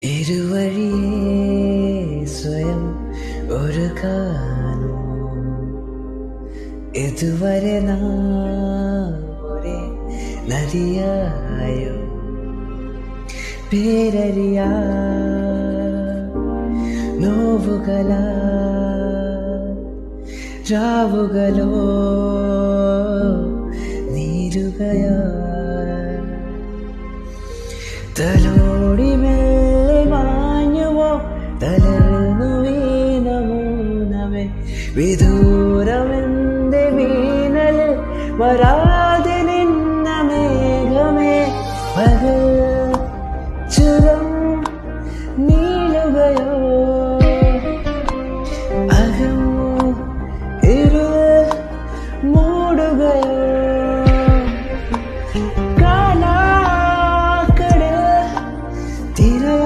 ഇരുവഴിയേ സ്വയം ഒരു കാലം ഇതുവരെ നാം ഒരേ നദിയായോ പേരറിയാ നോവുകള രാവുകളോ നീരുകയാ തലോടി മെല്ലെ മാഞ്ഞുവോ തളർന്നു വീണമൂനമേ വിദൂരമെന്റെ വീണല് വരാ